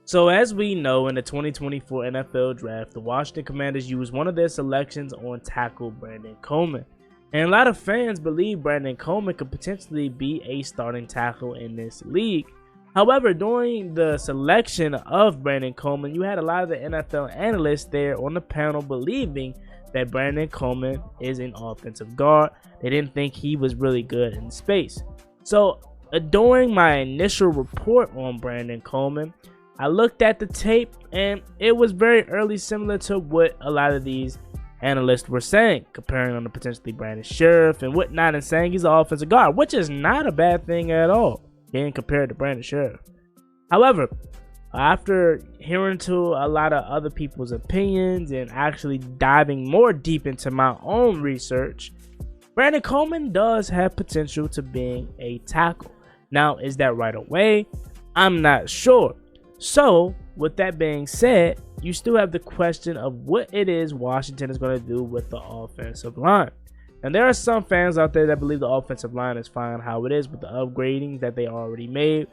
So as we know, in the 2024 NFL Draft, the Washington Commanders used one of their selections on tackle Bradon Coleman. And a lot of fans believe Bradon Coleman could potentially be a starting tackle in this league. However, during the selection of Bradon Coleman, you had a lot of the NFL analysts there on the panel believing that Bradon Coleman is an offensive guard. They didn't think he was really good in space. So during my initial report on Bradon Coleman, I looked at the tape and it was very early, similar to what a lot of these analysts were saying, comparing on to potentially Brandon Sheriff and whatnot, and saying he's an offensive guard, which is not a bad thing at all, being compared to Brandon Sheriff. However, after hearing to a lot of other people's opinions and actually diving more deep into my own research, Bradon Coleman does have potential to being a tackle. Now, is that right away? I'm not sure. So, with that being said, you still have the question of what it is Washington is going to do with the offensive line. And there are some fans out there that believe the offensive line is fine how it is with the upgrading that they already made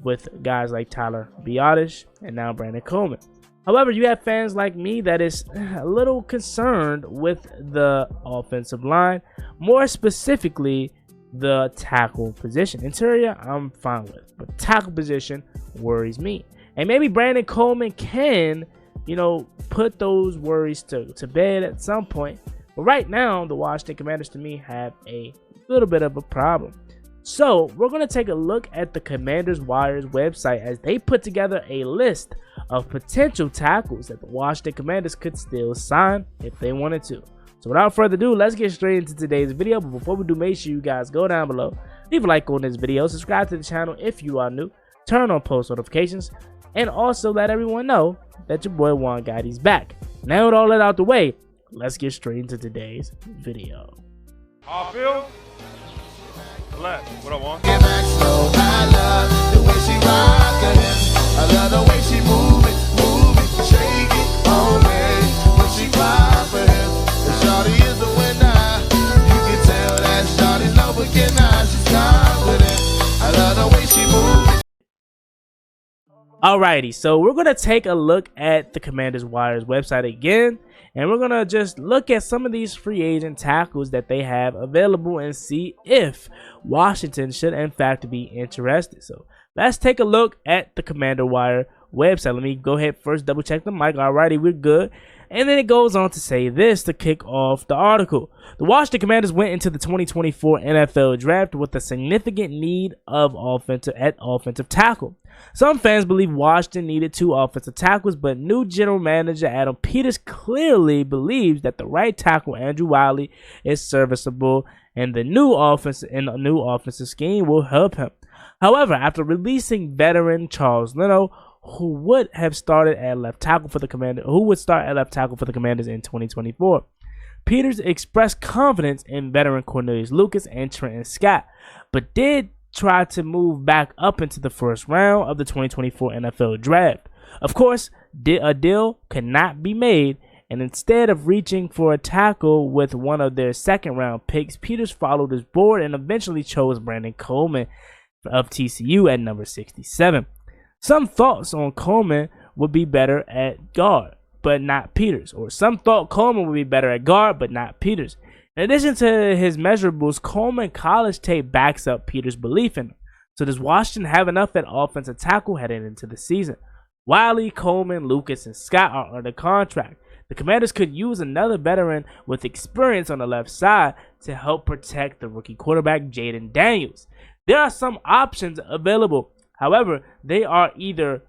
with guys like Tyler Biadasz and now Bradon Coleman. However, you have fans like me that is a little concerned with the offensive line, more specifically the tackle position. Interior, I'm fine with, but tackle position worries me. And maybe Bradon Coleman can, put those worries to bed at some point. But right now, the Washington Commanders, to me, have a little bit of a problem. So we're going to take a look at the Commanders Wire's website as they put together a list of potential tackles that the Washington Commanders could still sign if they wanted to. So without further ado, let's get straight into today's video. But before we do, make sure you guys go down below, leave a like on this video, subscribe to the channel if you are new, turn on post notifications, and also let everyone know that your boy Juan Gotti's back. Now with all that out the way, let's get straight into today's video. Phil? Black. What I want? Get back slow. I love the way she rock it. I love the way she move it, shake it on me. When she cry for him, the shawty is the winner. You can tell that shawty's no beginner. She's confident. I love the way she move it. Alrighty, so we're going to take a look at the Commanders Wire's website again, and we're going to just look at some of these free agent tackles that they have available and see if Washington should in fact be interested. So let's take a look at the Commander Wire website. Let me go ahead first, double check the mic. Alrighty, we're good. And then it goes on to say this to kick off the article. The Washington Commanders went into the 2024 NFL Draft with a significant need of offensive tackle. Some fans believe Washington needed 2 offensive tackles, but new general manager Adam Peters clearly believes that the right tackle Andrew Wiley is serviceable, and the new offensive scheme will help him. However, after releasing veteran Charles Leno, who would start at left tackle for the Commanders in 2024, Peters expressed confidence in veteran Cornelius Lucas and Trenton Scott, but did try to move back up into the first round of the 2024 NFL Draft. Of course, a deal could not be made, and instead of reaching for a tackle with one of their second-round picks, Peters followed his board and eventually chose Bradon Coleman of TCU at number 67. Some thoughts on Coleman would be better at guard, but not Peters. Or some thought Coleman would be better at guard, but not Peters. In addition to his measurables, Coleman college tape backs up Peters' belief in him. So does Washington have enough at offensive tackle heading into the season? Wiley, Coleman, Lucas, and Scott are under contract. The Commanders could use another veteran with experience on the left side to help protect the rookie quarterback Jaden Daniels. There are some options available. However, they are either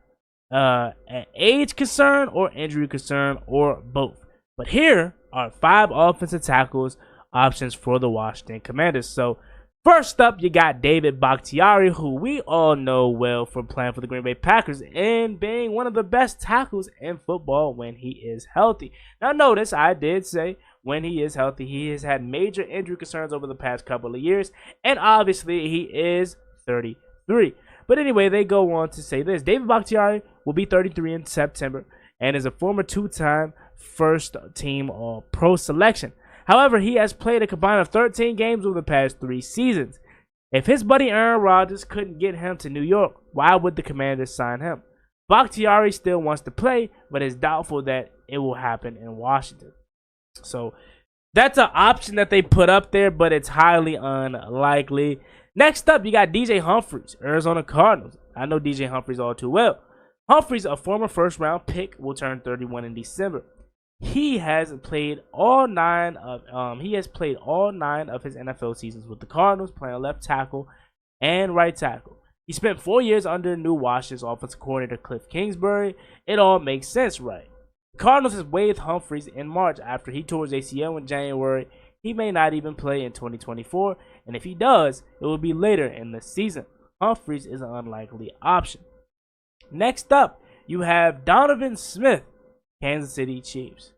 an age concern or injury concern or both. But here are 5 offensive tackles options for the Washington Commanders. So first up, you got David Bakhtiari, who we all know well from playing for the Green Bay Packers and being one of the best tackles in football when he is healthy. Now notice, I did say when he is healthy. He has had major injury concerns over the past couple of years, and obviously he is 33. But anyway, they go on to say this. David Bakhtiari will be 33 in September and is a former 2-time first-team All-Pro selection. However, he has played a combined of 13 games over the past 3 seasons. If his buddy Aaron Rodgers couldn't get him to New York, why would the Commanders sign him? Bakhtiari still wants to play, but it's doubtful that it will happen in Washington. So that's an option that they put up there, but it's highly unlikely. Next up, you got DJ Humphries, Arizona Cardinals. I know DJ Humphries all too well. Humphries, a former first-round pick, will turn 31 in December. He has played all nine of his NFL seasons with the Cardinals, playing left tackle and right tackle. He spent 4 years under new Washington's offensive coordinator Cliff Kingsbury. It all makes sense, right? The Cardinals has waived Humphries in March after he tore his ACL in January. He may not even play in 2024, and if he does, it will be later in the season. Humphries is an unlikely option. Next up, you have Donovan Smith, Kansas City Chiefs.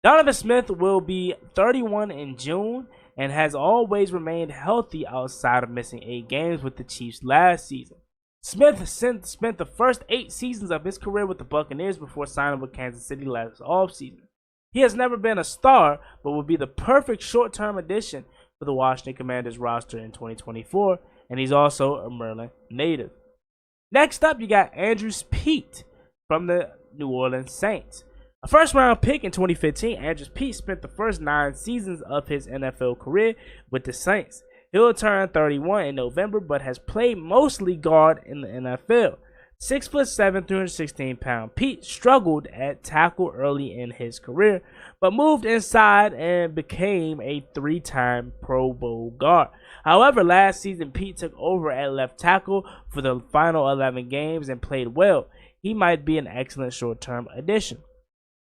Donovan Smith will be 31 in June and has always remained healthy outside of missing 8 games with the Chiefs last season. Smith spent the first 8 seasons of his career with the Buccaneers before signing with Kansas City last offseason. He has never been a star, but will be the perfect short-term addition for the Washington Commanders roster in 2024, and he's also a Maryland native. Next up, you got Andrew Peat from the New Orleans Saints. A first-round pick in 2015, Andrew Peat spent the first 9 seasons of his NFL career with the Saints. He'll turn 31 in November, but has played mostly guard in the NFL. 6'7", 316-pound Pete struggled at tackle early in his career, but moved inside and became a 3-time Pro Bowl guard. However, last season Pete took over at left tackle for the final 11 games and played well. He might be an excellent short-term addition.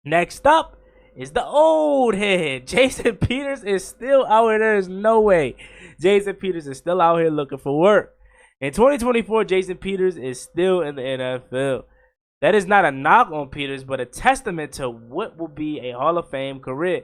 Next up is the old head. Jason Peters is still out here. There is no way Jason Peters is still out here looking for work. In 2024, Jason Peters is still in the NFL. That is not a knock on Peters, but a testament to what will be a Hall of Fame career.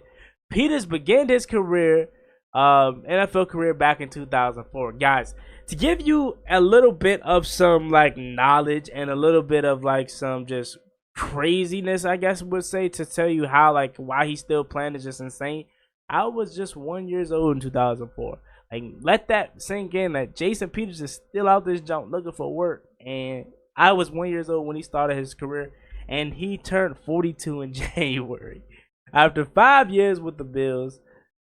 Peters began his career, NFL career, back in 2004. Guys, to give you a little bit of some like knowledge and a little bit of like some just craziness, I guess I would say, to tell you how like why he's still playing is just insane. I was just 1 year old in 2004. Like, let that sink in that Jason Peters is still out this jump looking for work. And I was 1 year old when he started his career, and he turned 42 in January. After 5 years with the Bills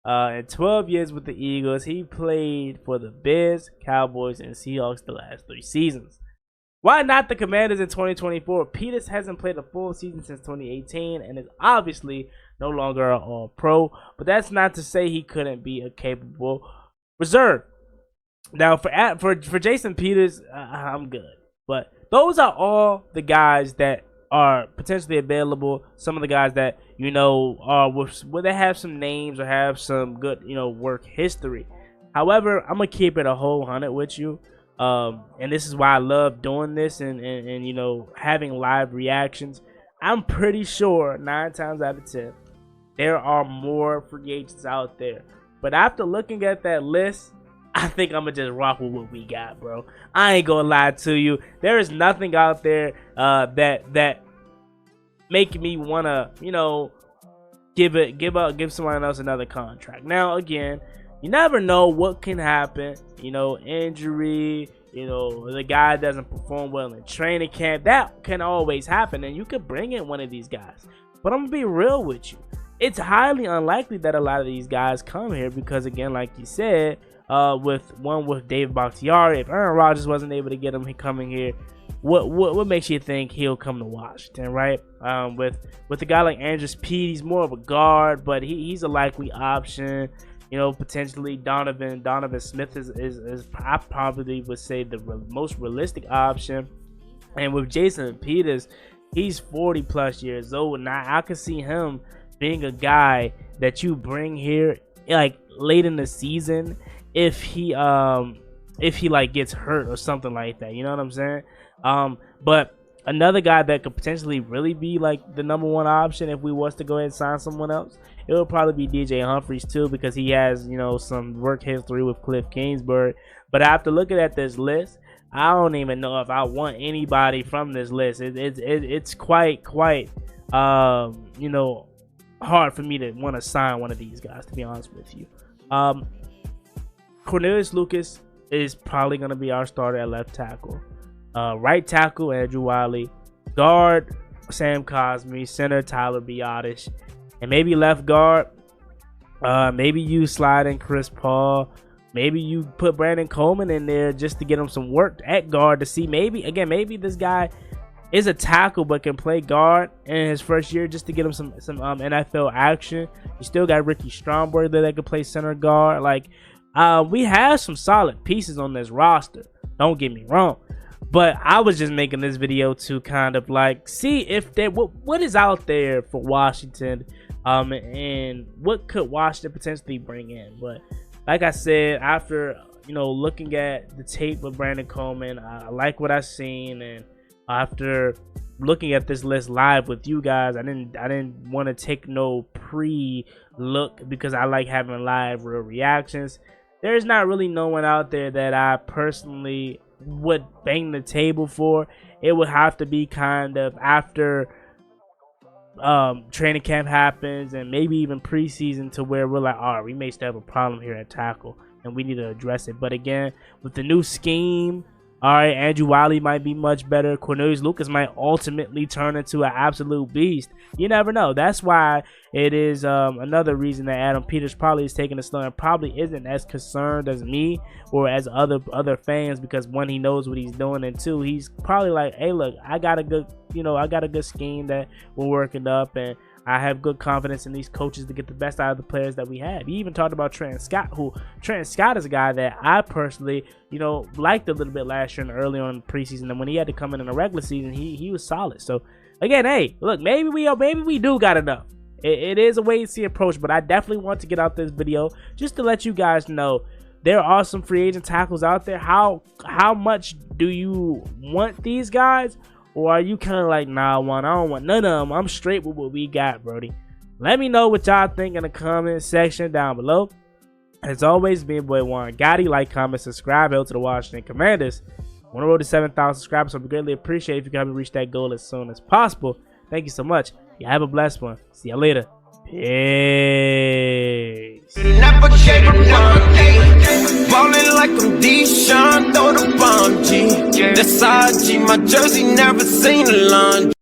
and 12 years with the Eagles, he played for the Bears, Cowboys, and Seahawks the last 3 seasons. Why not the Commanders in 2024? Peters hasn't played a full season since 2018 and is obviously no longer an All-Pro, but that's not to say he couldn't be a capable reserve. Now, for Jason Peters, I'm good. But those are all the guys that are potentially available. Some of the guys that, you know, are where they have some names or have some good, you know, work history. However, I'm going to keep it a whole 100 with you. And this is why I love doing this and you know, having live reactions. I'm pretty sure 9 times out of 10 there are more free agents out there. But after looking at that list, I think I'm going to just rock with what we got, bro. I ain't going to lie to you. There is nothing out there that make me want to, you know, give someone else another contract. Now, again, you never know what can happen. You know, injury, you know, the guy doesn't perform well in training camp. That can always happen, and you could bring in one of these guys. But I'm going to be real with you. It's highly unlikely that a lot of these guys come here because, again, like you said, with David Bakhtiari, if Aaron Rodgers wasn't able to get him coming here, what makes you think he'll come to Washington, right? With a guy like Andrew Peat, he's more of a guard, but he's a likely option. You know, potentially Donovan Smith is I probably would say the most realistic option. And with Jason Peters, he's 40 plus years old, and I can see him being a guy that you bring here like late in the season if he like gets hurt or something like that. You know what I'm saying? But another guy that could potentially really be like the number 1 option if we was to go ahead and sign someone else, it would probably be DJ Humphries too, because he has, you know, some work history with Cliff Kingsbury. But after looking at this list, I don't even know if I want anybody from this list. It's quite you know, hard for me to want to sign one of these guys, to be honest with you. Cornelius Lucas is probably going to be our starter at left tackle. Right tackle, Andrew Wiley. guard Sam Cosmi, center Tyler Biotish, and maybe left guard. Maybe you slide in Chris Paul. Maybe you put Bradon Coleman in there just to get him some work at guard to see maybe this guy is a tackle but can play guard in his first year just to get him some NFL action. You still got Ricky Stromberg there that could play center guard. Like, we have some solid pieces on this roster. Don't get me wrong. But I was just making this video to kind of like see if what is out there for Washington, and what could Washington potentially bring in. But like I said, after looking at the tape of Bradon Coleman, I like what I've seen, and after looking at this list live with you guys, I didn't want to take no pre-look because I like having live real reactions. There's not really no one out there that I personally would bang the table for. It would have to be kind of after training camp happens and maybe even preseason, to where we're like, all right, we may still have a problem here at tackle and we need to address it. But again, with the new scheme, all right, Andrew Wiley might be much better. Cornelius Lucas might ultimately turn into an absolute beast. You never know. That's why it is another reason that Adam Peters probably is taking it slow and probably isn't as concerned as me or as other fans, because one, he knows what he's doing, and two, he's probably like, hey, look, I got a good scheme that we're working up, and I have good confidence in these coaches to get the best out of the players that we have. He even talked about Trent Scott, Trent Scott is a guy that I personally, liked a little bit last year and early on in the preseason. And when he had to come in the regular season, he was solid. So again, hey, look, maybe we do got enough. It is a wait and see approach, but I definitely want to get out this video just to let you guys know there are some free agent tackles out there. How much do you want these guys? Or are you kind of like, nah, I don't want none of them. I'm straight with what we got, Brody. Let me know what y'all think in the comment section down below. As always, me and boy Juan Gotti. Like, comment, subscribe. Help to the Washington Commanders. On the road to 7,000 subscribers, so we greatly appreciate if you can help me reach that goal as soon as possible. Thank you so much. You have a blessed one. See y'all later. Peace. Never gave a ballin' like I'm Deshaun, throw the bomb, G. That's IG, my jersey never seen a laundry.